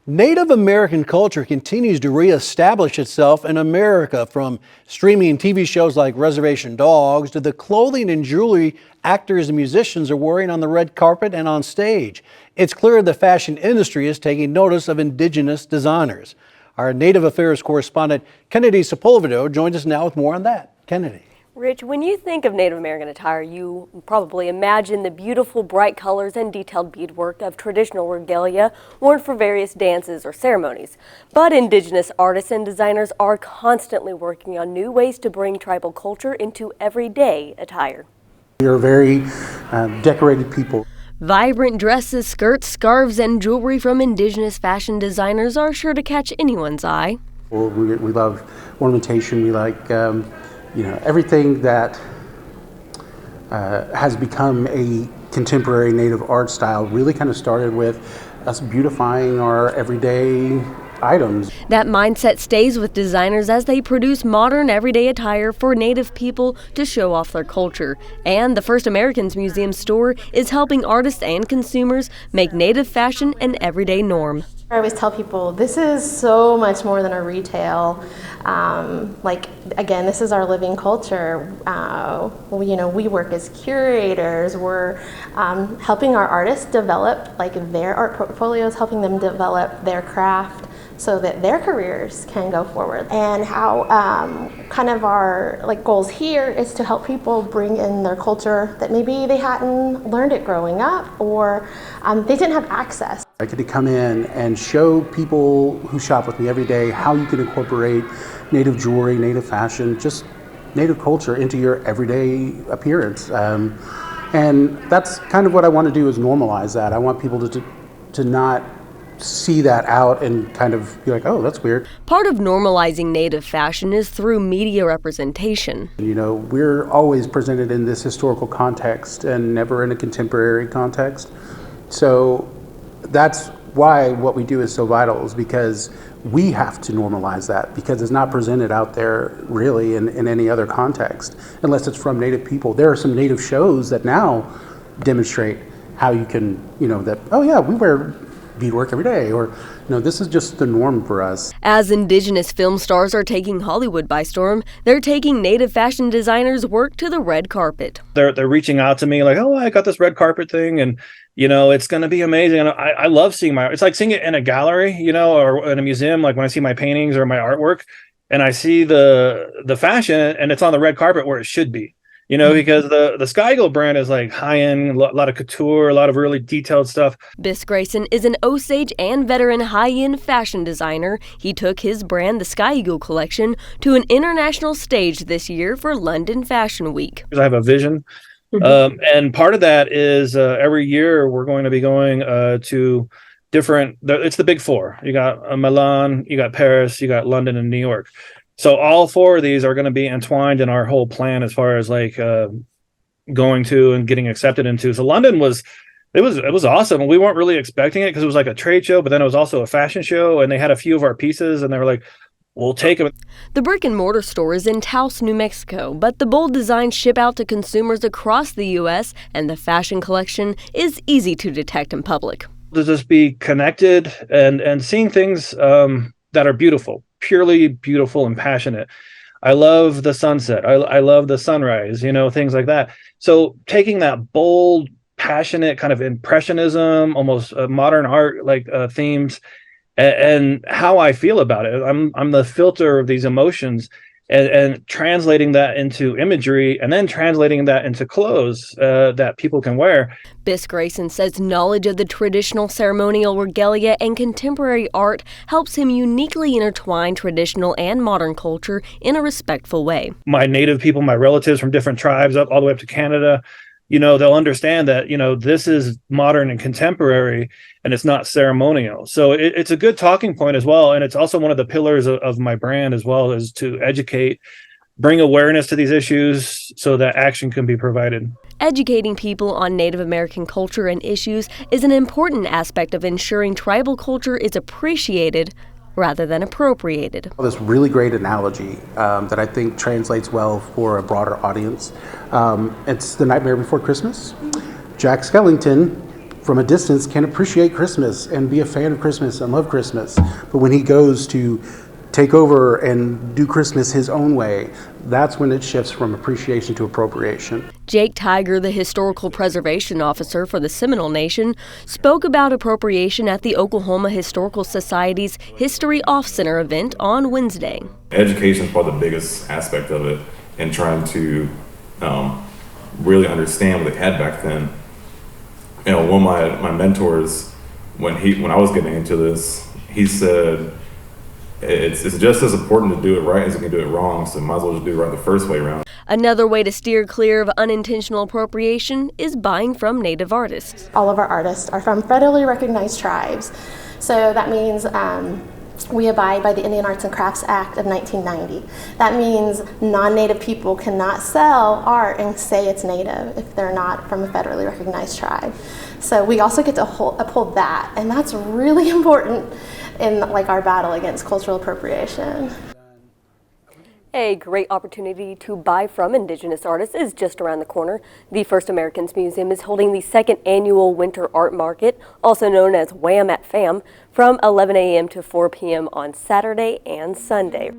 Native American culture continues to reestablish itself in America, from streaming TV shows like Reservation Dogs to the clothing and jewelry actors and musicians are wearing on the red carpet and on stage. It's clear the fashion industry is taking notice of indigenous designers. Our Native Affairs correspondent Kennedy Sepulvedo joins us now with more on that. Kennedy. Rich, when you think of Native American attire, you probably imagine the beautiful bright colors and detailed beadwork of traditional regalia worn for various dances or ceremonies. But Indigenous artists and designers are constantly working on new ways to bring tribal culture into everyday attire. We are very decorated people. Vibrant dresses, skirts, scarves, and jewelry from Indigenous fashion designers are sure to catch anyone's eye. We love ornamentation. We like everything that has become a contemporary Native art style really kind of started with us beautifying our everyday items. That mindset stays with designers as they produce modern everyday attire for Native people to show off their culture. And the First Americans Museum store is helping artists and consumers make Native fashion an everyday norm. I always tell people this is so much more than a retail. Again, this is our living culture. We work as curators. We're helping our artists develop their art portfolios, helping them develop their craft so that their careers can go forward. And how kind of our goals here is to help people bring in their culture that maybe they hadn't learned it growing up, or they didn't have access. I get to come in and show people who shop with me every day how you can incorporate Native jewelry, Native fashion, just Native culture into your everyday appearance. And that's kind of what I want to do, is normalize that. I want people to not see that out and kind of be like, oh, that's weird. Part of normalizing Native fashion is through media representation. We're always presented in this historical context and never in a contemporary context. So that's why what we do is so vital, is because we have to normalize that, because it's not presented out there really in any other context, unless it's from Native people. There are some Native shows that now demonstrate how you can, that, oh yeah, we wear beadwork every day, or this is just the norm for us. As Indigenous film stars are taking Hollywood by storm, they're taking Native fashion designers' work to the red carpet. They're reaching out to me like, oh, I got this red carpet thing, and it's going to be amazing. And I love seeing it's like seeing it in a gallery, or in a museum. Like when I see my paintings or my artwork, and I see the fashion, and it's on the red carpet where it should be. Because the Sky Eagle brand is like high-end, a lot of couture, a lot of really detailed stuff. Bis Grayson is an Osage and veteran high-end fashion designer. He took his brand, the Sky Eagle collection, to an international stage this year for London Fashion Week. I have a vision, and part of that is every year we're going to be going to different, it's the big four. You got Milan, you got Paris, you got London, and New York. So all four of these are going to be entwined in our whole plan as far as going to and getting accepted into. So London was awesome. We weren't really expecting it because it was like a trade show, but then it was also a fashion show, and they had a few of our pieces, and they were like, we'll take them. The brick and mortar store is in Taos, New Mexico, but the bold designs ship out to consumers across the U.S., and the fashion collection is easy to detect in public. To just be connected and seeing things that are beautiful. Purely beautiful and passionate. I love the sunset. I love the sunrise, things like that. So taking that bold, passionate kind of impressionism, almost modern art themes, and how I feel about it. I'm the filter of these emotions, and translating that into imagery, and then translating that into clothes that people can wear. Bis Grayson says knowledge of the traditional ceremonial regalia and contemporary art helps him uniquely intertwine traditional and modern culture in a respectful way. My Native people, my relatives from different tribes all the way up to Canada, they'll understand that, this is modern and contemporary, and it's not ceremonial. So it's a good talking point as well. And it's also one of the pillars of my brand as well, is to educate, bring awareness to these issues so that action can be provided. Educating people on Native American culture and issues is an important aspect of ensuring tribal culture is appreciated rather than appropriated. This really great analogy that I think translates well for a broader audience. It's The Nightmare Before Christmas. Jack Skellington from a distance can appreciate Christmas and be a fan of Christmas and love Christmas. But when he goes to take over and do Christmas his own way, that's when it shifts from appreciation to appropriation. Jake Tiger, the historical preservation officer for the Seminole Nation, spoke about appropriation at the Oklahoma Historical Society's History Off Center event on Wednesday. Education is probably the biggest aspect of it, and trying to really understand what they had back then. You know, one of my mentors, when I was getting into this, he said, it's just as important to do it right as you can do it wrong, so might as well just do it right the first way around. Another way to steer clear of unintentional appropriation is buying from Native artists. All of our artists are from federally recognized tribes. So that means we abide by the Indian Arts and Crafts Act of 1990. That means non-Native people cannot sell art and say it's Native if they're not from a federally recognized tribe. So we also get to uphold that, and that's really important in like our battle against cultural appropriation. A great opportunity to buy from Indigenous artists is just around the corner. The First Americans Museum is holding the second annual Winter Art Market, also known as Wham at Fam, from 11 a.m. to 4 p.m. on Saturday and Sunday.